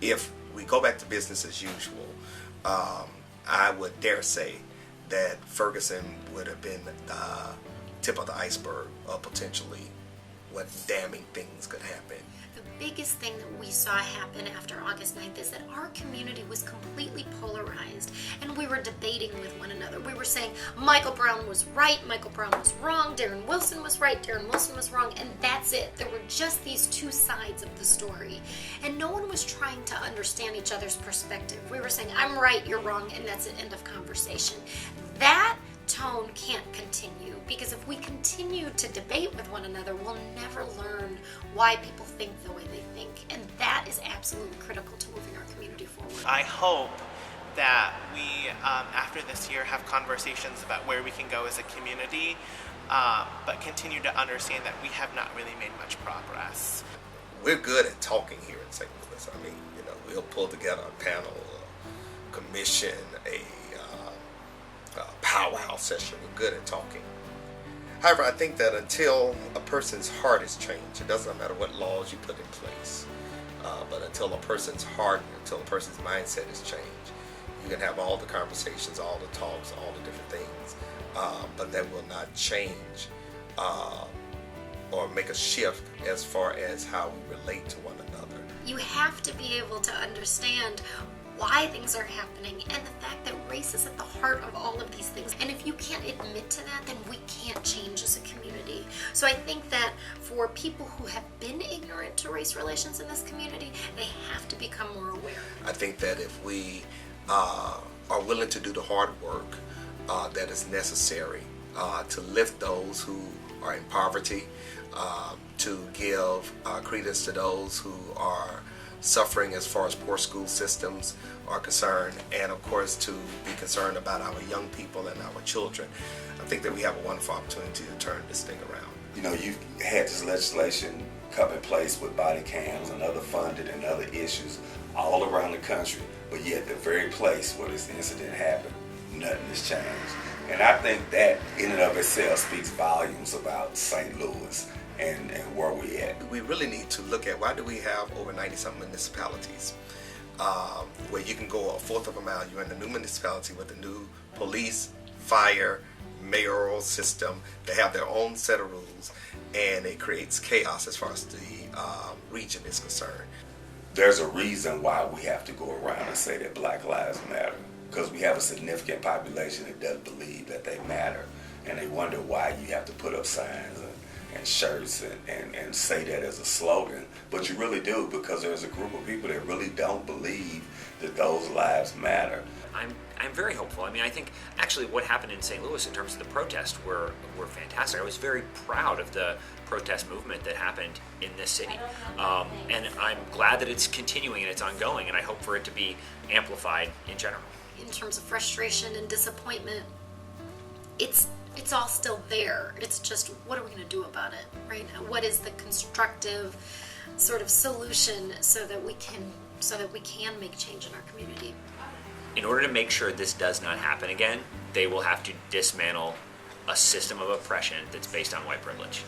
if we go back to business as usual, I would dare say that Ferguson would have been the tip of the iceberg of potentially what damning things could happen. The biggest thing that we saw happen after August 9th is that our community was completely polarized, and we were debating with one another. We were saying Michael Brown was right, Michael Brown was wrong, Darren Wilson was right, Darren Wilson was wrong, and that's it. There were just these two sides of the story, and no one was trying to understand each other's perspective. We were saying, I'm right, you're wrong, and that's an end of conversation. That tone can't continue, because if we continue to debate with one another, we'll never learn why people think the way they think, and that is absolutely critical to moving our community forward. I hope that we, after this year, have conversations about where we can go as a community, but continue to understand that we have not really made much progress. We're good at talking here in St. Louis. I mean, we'll pull together a panel, a commission, a powwow session. We're good at talking. However, I think that until a person's heart is changed, it doesn't matter what laws you put in place, but until a person's heart, until a person's mindset is changed, you can have all the conversations, all the talks, all the different things, but that will not change or make a shift as far as how we relate to one another. You have to be able to understand why things are happening and the fact that race is at the heart of all of these things. And if you can't admit to that, then we can't change as a community. So I think that for people who have been ignorant to race relations in this community, they have to become more aware. I think that if we are willing to do the hard work that is necessary to lift those who are in poverty, to give credence to those who are suffering as far as poor school systems are concerned, and of course to be concerned about our young people and our children, I think that we have a wonderful opportunity to turn this thing around. You've had this legislation come in place with body cams and other funded and other issues all around the country, but yet the very place where this incident happened, nothing has changed. And I think that in and of itself speaks volumes about St. Louis and where we at. We really need to look at why do we have over 90-some municipalities where you can go a fourth of a mile, you're in a new municipality with a new police, fire, mayoral system. They have their own set of rules, and it creates chaos as far as the region is concerned. There's a reason why we have to go around and say that Black Lives Matter, because we have a significant population that doesn't believe that they matter, and they wonder why you have to put up signs and shirts and say that as a slogan. But you really do, because there's a group of people that really don't believe that those lives matter. I'm very hopeful. I mean, I think actually what happened in St. Louis in terms of the protests were fantastic. I was very proud of the protest movement that happened in this city. And I'm glad that it's continuing and it's ongoing, and I hope for it to be amplified in general. In terms of frustration and disappointment, it's all still there. It's just, what are we going to do about it, right? What is the constructive sort of solution so that we can make change in our community? In order to make sure this does not happen again, they will have to dismantle a system of oppression that's based on white privilege.